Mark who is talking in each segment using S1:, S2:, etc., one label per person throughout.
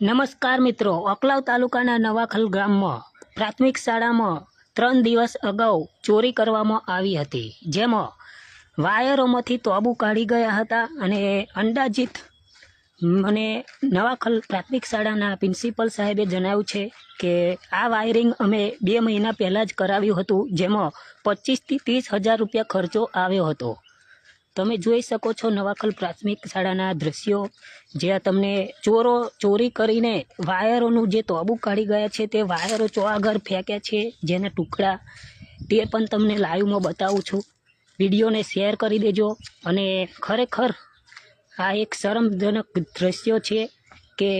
S1: નમસ્કાર મિત્રો, ઓકલાવ તાલુકાના નવાખલ ગામમાં પ્રાથમિક શાળામાં 3 દિવસ અગાઉ ચોરી કરવામાં આવી હતી, જેમાં વાયરોમાંથી તોબુ કાઢી ગયા હતા અને અંદાજિત મને નવાખલ પ્રાથમિક શાળાના પ્રિન્સિપલ સાહેબે જણાવ્યું છે કે આ વાયરિંગ અમે 2 મહિના પહેલાં જ કરાવ્યું હતું, જેમાં 25 થી 30 હજાર રૂપિયા ખર્ચો આવ્યો હતો। તમે જોઈ શકો છો નવાખલ પ્રાથમિક શાળાના દ્રશ્યો, જ્યાં તમને ચોરો ચોરી કરીને વાયરોનું જે તોબુ કાઢી ગયા છે તે વાયરો આગળ ફેંક્યા છે, જેના ટુકડા તે પણ તમને લાઈવમાં બતાવું છું। વિડીયોને શેર કરી દેજો। અને ખરેખર આ એક શરમજનક દ્રશ્યો છે કે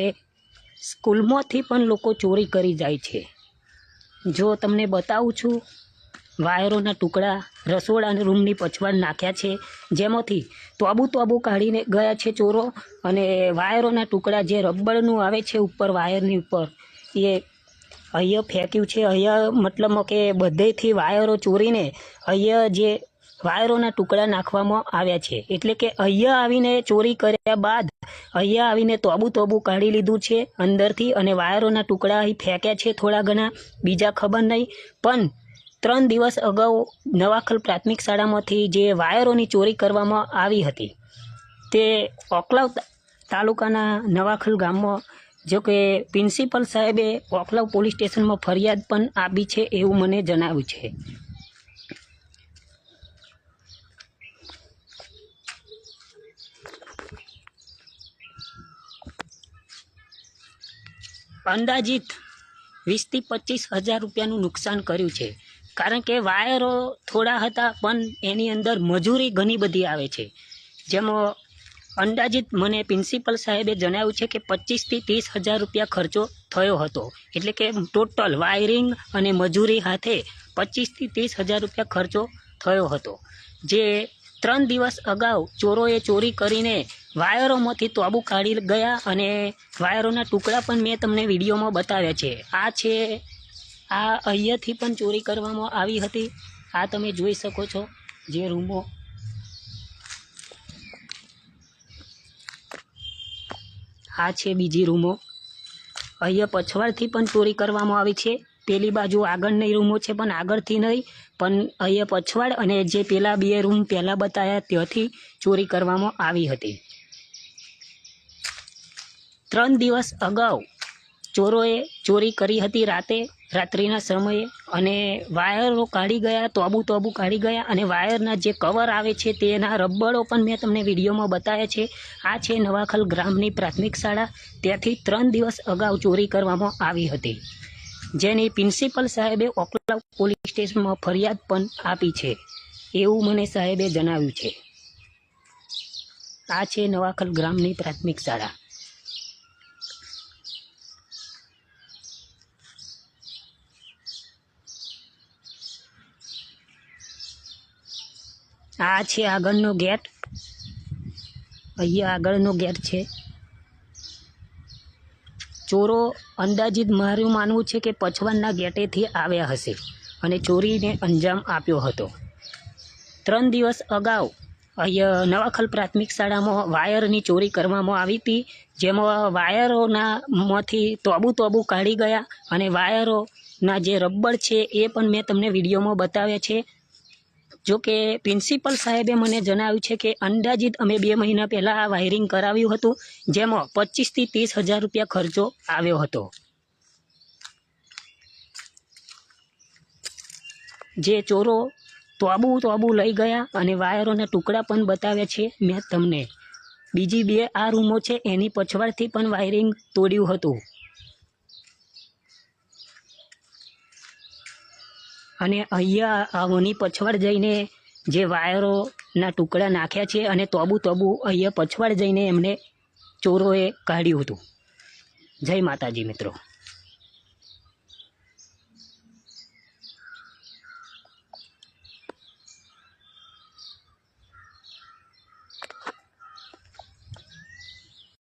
S1: સ્કૂલમાંથી પણ લોકો ચોરી કરી જાય છે। જો તમને બતાવું છું, વાયરોના ટુકડા રસોડાના રૂમની પછવાડ નાખ્યા છે, જેમાંથી તોબુ કાઢીને ગયા છે ચોરો। અને વાયરોના ટુકડા જે રબરનું આવે છે ઉપર વાયરની ઉપર, એ અહીંયા ફેંક્યું છે। અહીંયા મતલબમાં કે બધેથી વાયરો ચોરીને અહીંયા જે વાયરોના ટુકડા નાખવામાં આવ્યા છે, એટલે કે અહીંયા આવીને ચોરી કર્યા બાદ અહીંયા આવીને તોબુ કાઢી લીધું છે અંદરથી, અને વાયરોના ટુકડા અહીં ફેંક્યા છે થોડા ઘણા, બીજા ખબર નહીં। પણ 3 દિવસ અગાઉ નવાખલ પ્રાથમિક શાળામાંથી જે વાયરોની ચોરી કરવામાં આવી હતી તે ઓકલાવ તાલુકાના નવાખલ ગામમાં, જો કે પ્રિન્સિપલ સાહેબે ઓકલાવ પોલીસ સ્ટેશનમાં ફરિયાદ પણ આપી છે એવું મને જણાવ્યું છે। અંદાજિત 20 થી 25 હજાર રૂપિયાનું નુકસાન કર્યું છે, કારણ કે વાયરો થોડા હતા પણ એની અંદર મજૂરી ઘણી બધી આવે છે, જેમાં અંદાજિત મને પ્રિન્સિપલ સાહેબે જણાવ્યું છે કે 25 થી 30 હજાર રૂપિયા ખર્ચો થયો હતો। એટલે કે ટોટલ વાયરિંગ અને મજૂરી સાથે 25 થી 30 હજાર રૂપિયા ખર્ચો થયો હતો, જે 3 દિવસ અગાઉ ચોરોએ ચોરી કરીને વાયરોમાંથી તોબુ કાઢી ગયા અને વાયરોના ટુકડા પણ મેં તમને વિડીયોમાં બતાવ્યા છે। આ છે, આ અહીંયાથી પણ ચોરી કરવામાં આવી હતી। આ તમે જોઈ શકો છો જે રૂમો, આ છે બીજી રૂમો। અહીંયા પછવાડથી પણ ચોરી કરવામાં આવી છે। પેલી બાજુ આગળની રૂમો છે પણ આગળથી નહીં, પણ અહીંયા પછવાડ અને જે પેલા 2 રૂમ પહેલાં બતાવ્યા ત્યાંથી ચોરી કરવામાં આવી હતી। 3 દિવસ અગાઉ ચોરોએ ચોરી કરી હતી રાત્રિના સમયે, અને વાયરો કાઢી ગયા, તોબુ કાઢી ગયા, અને વાયરના જે કવર આવે છે તેના રબરો પણ મેં તમને વિડીયોમાં બતાવ્યા છે। આ છે નવાખલ ગ્રામની પ્રાથમિક શાળા, ત્યાંથી 3 દિવસ અગાઉ ચોરી કરવામાં આવી હતી, જેની પ્રિન્સિપલ સાહેબે ઓકલાવ પોલીસ સ્ટેશનમાં ફરિયાદ પણ આપી છે એવું મને સાહેબે જણાવ્યું છે। આ છે નવાખલ ગ્રામની પ્રાથમિક શાળા। આ છે આગળનો ગેટ, અહીંયા આગળનો ગેટ છે। ચોરો અંદાજિત મારું માનવું છે કે પછવાડના ગેટેથી આવ્યા હશે અને ચોરીને અંજામ આપ્યો હતો। 3 દિવસ અગાઉ અહીંયા નવાખલ પ્રાથમિક શાળામાં વાયરની ચોરી કરવામાં આવી હતી, જેમાં વાયરોમાંથી તોબુ કાઢી ગયા, અને વાયરોના જે રબર છે એ પણ મેં તમને વિડીયોમાં બતાવ્યા છે। જો કે પ્રિન્સિપલ સાહેબે મને જણાવ્યું છે કે અંદાજિત અમે 2 મહિના પહેલાં આ વાયરિંગ કરાવ્યું હતું, જેમાં 25 થી 30 હજાર રૂપિયા ખર્ચો આવ્યો હતો। જે ચોરો તોબુ લઈ ગયા અને વાયરોના ટુકડા પણ બતાવ્યા છે મેં તમને। બીજી 2 આ રૂમો છે એની પછવાડથી પણ વાયરિંગ તોડ્યું હતું, અને અહીંયા આવની પછવાડ જઈને જે વાયરોના ટુકડા નાખ્યા છે અને તોબુ અહીંયા પછવાડ જઈને એમને ચોરોએ કાઢ્યું હતું। જય માતાજી મિત્રો।